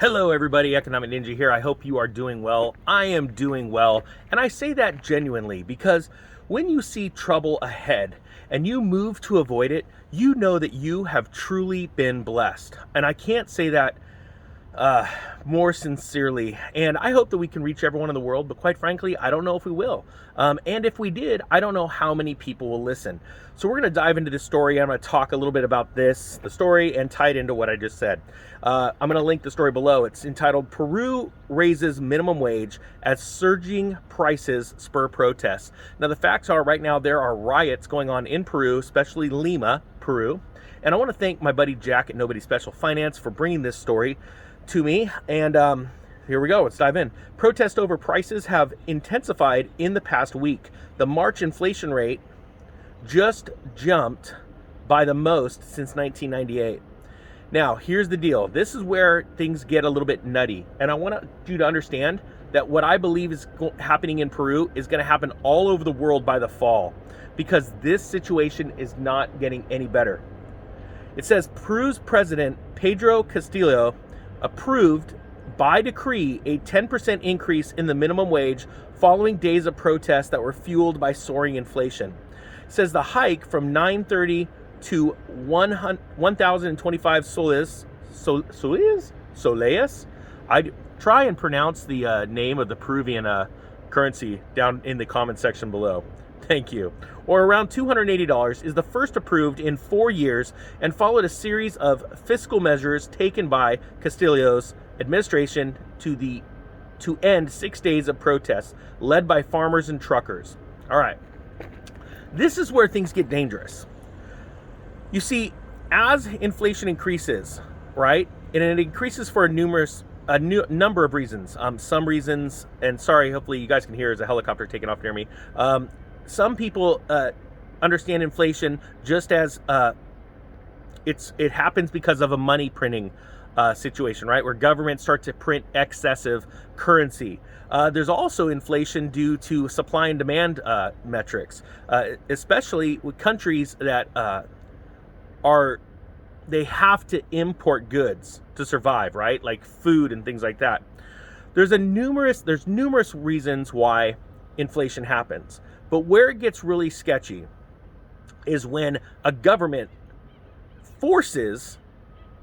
Hello everybody, Economic Ninja here. I hope you are doing well. I am doing well, and I say that genuinely because when you see trouble ahead and you move to avoid it, you know that you have truly been blessed. And I can't say that more sincerely. And I hope that we can reach everyone in the world, but quite frankly, I don't know if we will. And if we did, I don't know how many people will listen. So we're going to dive into this story. I'm going to talk a little bit about the story, and tie it into what I just said. I'm going to link the story below. It's entitled, Peru Raises Minimum Wage as Surging Prices Spur Protests. Now, the facts are right now there are riots going on in Peru, especially Lima, Peru. And I want to thank my buddy Jack at Nobody Special Finance for bringing this story to me. And here we go. Let's dive in. Protests over prices have intensified in the past week. The March inflation rate just jumped by the most since 1998. Now, here's the deal. This is where things get a little bit nutty. And I want you to understand that what I believe is happening in Peru is going to happen all over the world by the fall, because this situation is not getting any better. It says Peru's president, Pedro Castillo, approved by decree a 10% increase in the minimum wage following days of protests that were fueled by soaring inflation. It says the hike from 930 to 1,025 soles. I try and pronounce the name of the Peruvian currency down in the comment section below. Thank you. Or around $280 is the first approved in 4 years, and followed a series of fiscal measures taken by Castillo's administration to end 6 days of protests led by farmers and truckers. All right. This is where things get dangerous. You see, as inflation increases, right, and it increases for a number of reasons. Some reasons, and sorry, hopefully you guys can hear, there's a helicopter taking off near me. Some people understand inflation just as it happens because of a money printing situation, right? Where governments start to print excessive currency. There's also inflation due to supply and demand metrics, especially with countries that they have to import goods to survive, right? Like food and things like that. There's numerous reasons why inflation happens. But where it gets really sketchy is when a government forces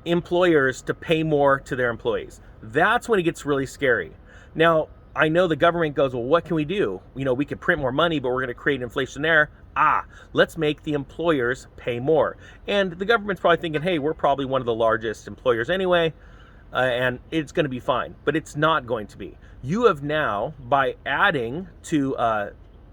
employers to pay more to their employees. That's when it gets really scary. Now, I know the government goes, well, what can we do? You know, we could print more money, but we're going to create inflation there. Let's make the employers pay more. And the government's probably thinking, hey, we're probably one of the largest employers anyway, and it's going to be fine. But it's not going to be. You have now, by adding to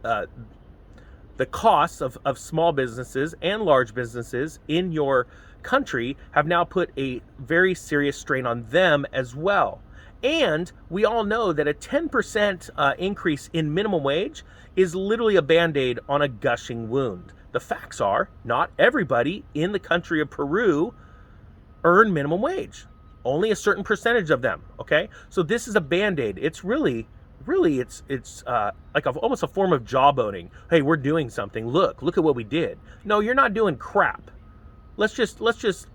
the costs of small businesses and large businesses in your country, have now put a very serious strain on them as well. And we all know that a 10% increase in minimum wage is literally a Band-Aid on a gushing wound. The facts are, not everybody in the country of Peru earn minimum wage. Only a certain percentage of them, okay? So this is a Band-Aid. It's really it's like almost a form of jawboning. Hey, we're doing something. Look at what we did. No, you're not doing crap. Let's just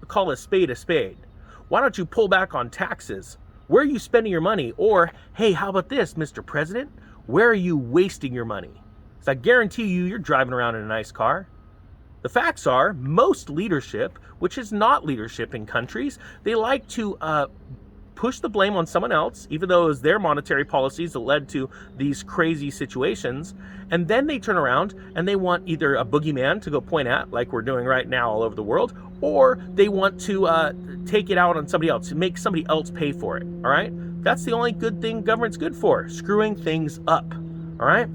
call a spade a spade. Why don't you pull back on taxes? Where are you spending your money? Or, hey, how about this, Mr. President? Where are you wasting your money? So I guarantee you're driving around in a nice car. The facts are, most leadership, which is not leadership in countries, they like to push the blame on someone else, even though it was their monetary policies that led to these crazy situations. And then they turn around and they want either a boogeyman to go point at, like we're doing right now all over the world, or they want to take it out on somebody else, to make somebody else pay for it, all right? That's the only good thing government's good for, screwing things up, all right?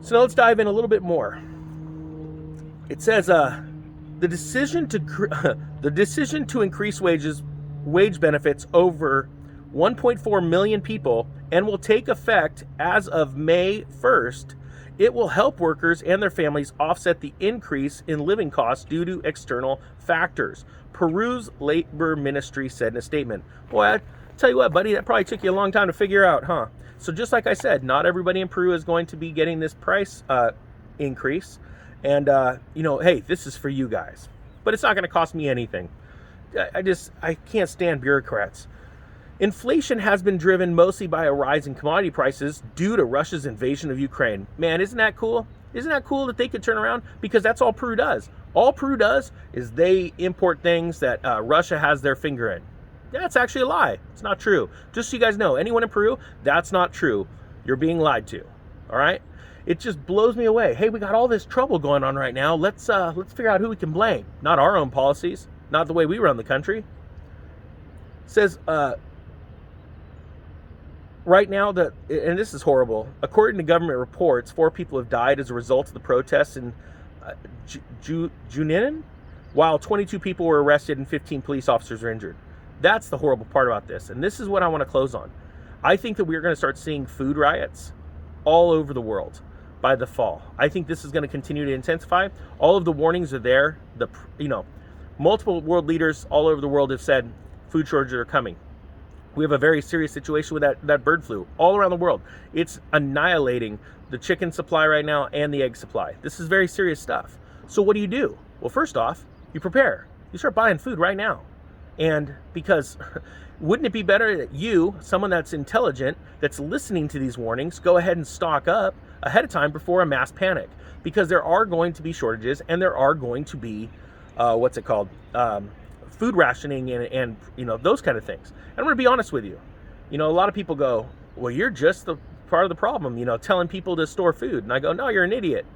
So now let's dive in a little bit more. It says the decision to increase wage benefits over 1.4 million people and will take effect as of May 1st. It will help workers and their families offset the increase in living costs due to external factors, Peru's labor ministry said in a statement. Boy, I tell you what, buddy, that probably took you a long time to figure out, huh? So just like I said, not everybody in Peru is going to be getting this price increase. And, hey, this is for you guys. But it's not going to cost me anything. I can't stand bureaucrats. Inflation has been driven mostly by a rise in commodity prices due to Russia's invasion of Ukraine. Man, isn't that cool? Isn't that cool that they could turn around? Because that's all Peru does. All Peru does is they import things that Russia has their finger in. That's actually a lie. It's not true. Just so you guys know, anyone in Peru, that's not true. You're being lied to. All right? It just blows me away. Hey, we got all this trouble going on right now. Let's figure out who we can blame. Not our own policies. Not the way we run the country. It says, right now, and this is horrible. According to government reports, 4 people have died as a result of the protests in Junin, while 22 people were arrested and 15 police officers were injured. That's the horrible part about this. And this is what I want to close on. I think that we're going to start seeing food riots all over the world by the fall. I think this is going to continue to intensify. All of the warnings are there. Multiple world leaders all over the world have said food shortages are coming. We have a very serious situation with that bird flu all around the world. It's annihilating the chicken supply right now and the egg supply. This is very serious stuff. So what do? Well, first off, you prepare. You start buying food right now. And because wouldn't it be better that you, someone that's intelligent, that's listening to these warnings, go ahead and stock up ahead of time before a mass panic? Because there are going to be shortages and there are going to be, food rationing and those kind of things. And I'm going to be honest with you. A lot of people go, well, you're just the part of the problem, telling people to store food. And I go, no, you're an idiot.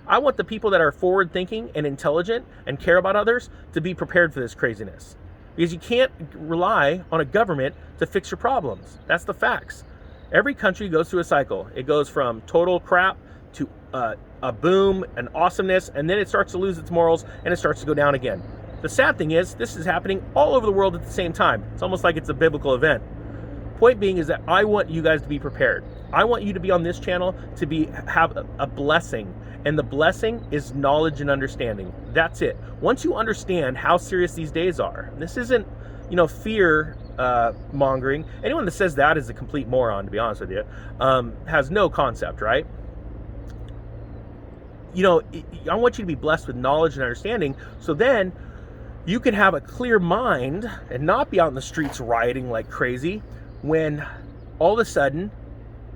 I want the people that are forward thinking and intelligent and care about others to be prepared for this craziness. Because you can't rely on a government to fix your problems. That's the facts. Every country goes through a cycle. It goes from total crap to a boom, an awesomeness, and then it starts to lose its morals and it starts to go down again. The sad thing is, this is happening all over the world at the same time. It's almost like it's a biblical event. Point being is that I want you guys to be prepared. I want you to be on this channel to have a blessing. And the blessing is knowledge and understanding. That's it. Once you understand how serious these days are, this isn't, fear mongering. Anyone that says that is a complete moron, to be honest with you, has no concept, right? I want you to be blessed with knowledge and understanding, so then you can have a clear mind and not be out in the streets rioting like crazy when all of a sudden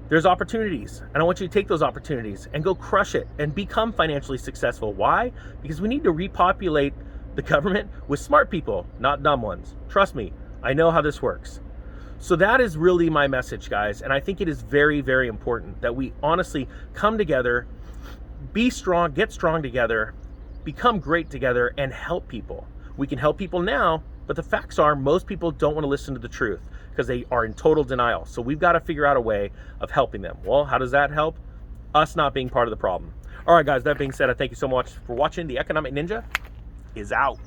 there's opportunities. And I want you to take those opportunities and go crush it and become financially successful. Why? Because we need to repopulate the government with smart people, not dumb ones. Trust me, I know how this works. So that is really my message, guys. And I think it is very, very important that we honestly come together, be strong, get strong together, become great together, and help people. We can help people now, but the facts are most people don't want to listen to the truth because they are in total denial. So we've got to figure out a way of helping them. Well, how does that help? Us not being part of the problem. All right, guys, that being said, I thank you so much for watching. The Economic Ninja is out.